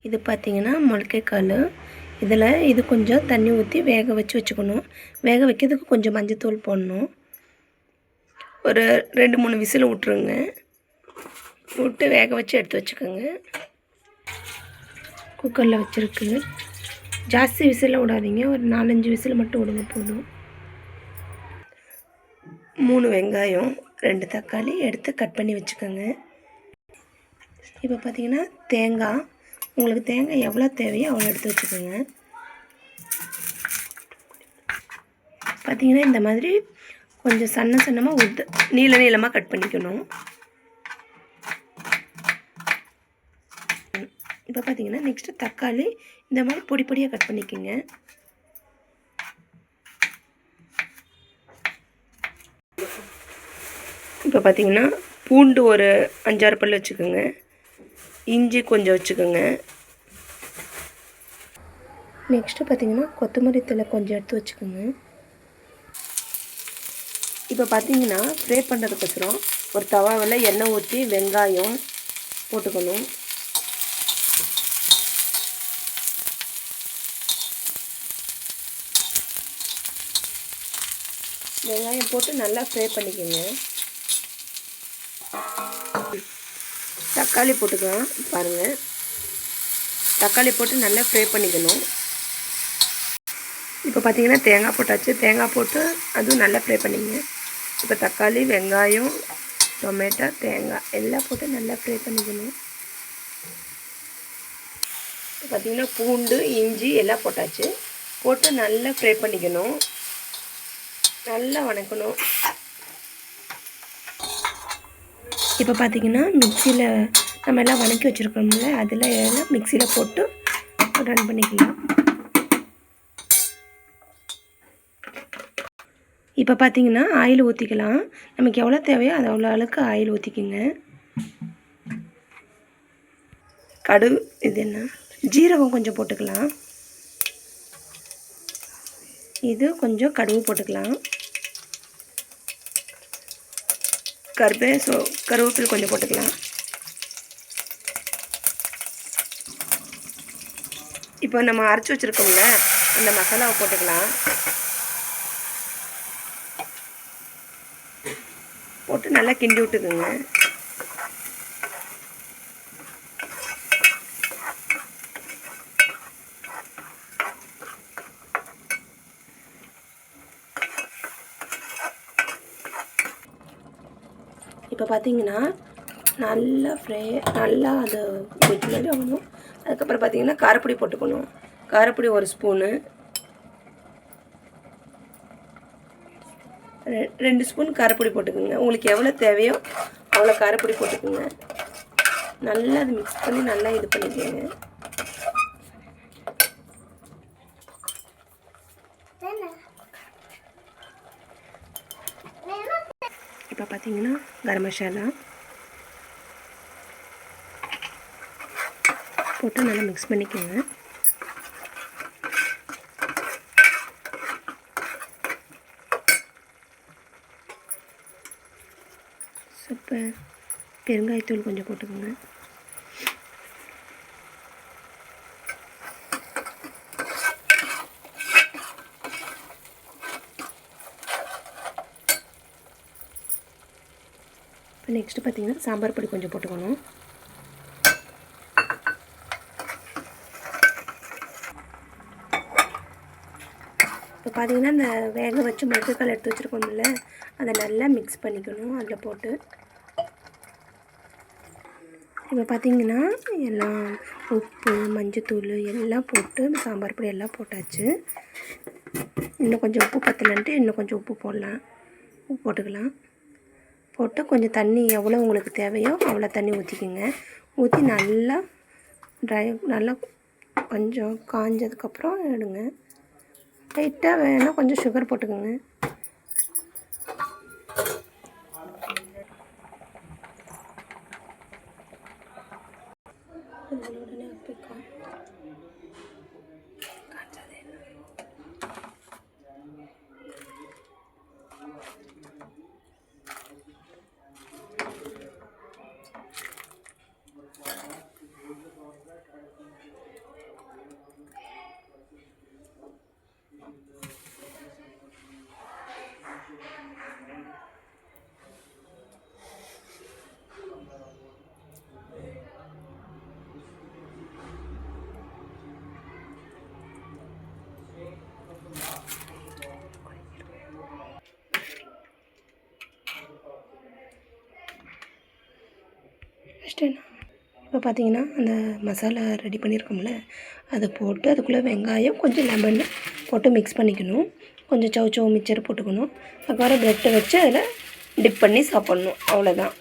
இது பார்த்திங்கன்னா முளக்கைக்கால். இது கொஞ்சம் தண்ணி ஊற்றி வேக வச்சுக்கணும். வேக வைக்கிறதுக்கு கொஞ்சம் மஞ்சத்தூள் போடணும். ஒரு 2-3 விசில் விட்ருங்க. விட்டு வேக வச்சு எடுத்து வச்சுக்கோங்க. குக்கரில் வச்சுருக்கு. ஜாஸ்தி விசிலில் விடாதீங்க. ஒரு 4-5 விசில் மட்டும் விடுங்க போதும். 3 வெங்காயம், 2 தக்காளி எடுத்து கட் பண்ணி வச்சுக்கோங்க. இப்போ பார்த்திங்கன்னா தேங்காய், உங்களுக்கு தேங்காய் எவ்வளோ தேவையோ அவ்வளோ எடுத்து வச்சுக்கோங்க. பார்த்திங்கன்னா இந்த மாதிரி கொஞ்சம் சன்னமாக நீளமாக கட் பண்ணிக்கணும். இப்போ பார்த்திங்கன்னா நெக்ஸ்ட்டு தக்காளி இந்த மாதிரி பொடியாக கட் பண்ணிக்கோங்க. இப்போ பார்த்திங்கன்னா பூண்டு ஒரு 5-6 பல் வச்சுக்கோங்க. இஞ்சி கொஞ்சம் வச்சுக்கோங்க. நெக்ஸ்ட்டு பார்த்திங்கன்னா கொத்தமல்லி தழை கொஞ்சம் எடுத்து வச்சுக்கோங்க. இப்போ பார்த்திங்கன்னா ஃப்ரை பண்ணுறதுக்கோசரம் ஒரு தவாவில் எண்ணெய் ஊற்றி வெங்காயம் போட்டுக்கணும். வெங்காயம் போட்டு நல்லா ஃப்ரை பண்ணிக்கோங்க. தக்காளி போட்டுக்கலாம். பாருங்கள், தக்காளி போட்டு நல்லா ஃப்ரை பண்ணிக்கணும். இப்போ பார்த்திங்கன்னா தேங்காய் போட்டாச்சு. தேங்காய் போட்டு அதுவும் நல்லா ஃப்ரை பண்ணிங்க. இப்போ தக்காளி, வெங்காயம், டொமேட்டோ, தேங்காய் எல்லாம் போட்டு நல்லா ஃப்ரை பண்ணிக்கணும். இப்போ பார்த்திங்கன்னா பூண்டு, இஞ்சி எல்லாம் போட்டாச்சு. போட்டு நல்லா ஃப்ரை பண்ணிக்கணும். நல்லா வணக்கணும். இப்போ பார்த்திங்கன்னா மிக்சியில் நம்ம எல்லாம் வணக்கி வச்சுருக்கோம்ல, அதில் எல்லாம் மிக்சியில் போட்டு ரன் பண்ணிக்கலாம். இப்போ பார்த்திங்கன்னா ஆயில் ஊற்றிக்கலாம். நமக்கு எவ்வளோ தேவையோ அது அவ்வளோ அளவுக்கு ஆயில் ஊற்றிக்குங்க. கடுகு, இது என்ன ஜீரகம் கொஞ்சம் போட்டுக்கலாம். இது கொஞ்சம் கடுகு போட்டுக்கலாம். கருவேப்பிலை கொஞ்சம் போட்டுக்கலாம். இப்போ நம்ம அரைச்சி வச்சுருக்கோம்ல அந்த மசாலாவை போட்டுக்கலாம். போட்டு நல்லா கிண்டி விட்டுக்குங்க. இப்போ பார்த்திங்கன்னா நல்லா அது கொதி மாதிரி ஆகணும். அதுக்கப்புறம் பார்த்திங்கன்னா காரப்பொடி போட்டுக்கணும். காரப்பொடி 1 ஸ்பூனு, 2 ஸ்பூன் காரப்பொடி போட்டுக்கோங்க. உங்களுக்கு எவ்வளோ தேவையோ அவ்வளோ காரப்பொடி போட்டுக்கோங்க. நல்லா அது மிக்ஸ் பண்ணி நல்லா இது பண்ணிக்கோங்க. இப்போ பார்த்திங்கன்னா கரம் மசாலா போட்டு நல்லா மிக்ஸ் பண்ணிக்கோங்க. சூப்பர். பெருங்காயத்தூள் கொஞ்சம் போட்டுக்கோங்க. இப்போ நெக்ஸ்ட்டு பார்த்திங்கன்னா சாம்பார் பொடி கொஞ்சம் போட்டுக்கணும். இப்போ பார்த்திங்கன்னா இந்த வேக வச்சு முளக்கைக்கால் எடுத்து வச்சுருக்கோம்ல, அதை நல்லா மிக்ஸ் பண்ணிக்கணும் அதில் போட்டு. இப்போ பார்த்திங்கன்னா எல்லாம் உப்பு, மஞ்சத்தூள் எல்லாம் போட்டு சாம்பார் பொடி எல்லாம் போட்டாச்சு. இன்னும் கொஞ்சம் உப்பு பத்தலைன்ட்டு இன்னும் கொஞ்சம் உப்பு போடலாம். உப்பு போட்டுக்கலாம். போட்டு கொஞ்சம் தண்ணி எவ்வளோ உங்களுக்கு தேவையோ அவ்வளோ தண்ணி ஊற்றிக்கிங்க. ஊற்றி நல்லா கொஞ்சம் காஞ்சதுக்கப்புறம் எடுங்க. லைட்டாக வேணால் கொஞ்சம் சுகர் போட்டுக்கோங்க. ஃபஸ்ட்டு இப்போ பார்த்தீங்கன்னா அந்த மசாலா ரெடி பண்ணியிருக்கோம்ல அதை போட்டு அதுக்குள்ளே வெங்காயம் கொஞ்சம் லெமன் போட்டு மிக்ஸ் பண்ணிக்கணும். கொஞ்சம் சௌ மிக்சர் போட்டுக்கணும். அதுக்கப்புறம் ப்ரெட்டை வச்சு அதில் டிப் பண்ணி சாப்பிட்ணும். அவ்வளோதான்.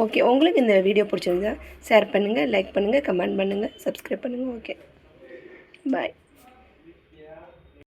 ஓகே, உங்களுக்கு இந்த வீடியோ பிடிச்சிருந்தா ஷேர் பண்ணுங்கள், லைக் பண்ணுங்கள், கமெண்ட் பண்ணுங்கள், சப்ஸ்கிரைப் பண்ணுங்கள். ஓகே, பாய்.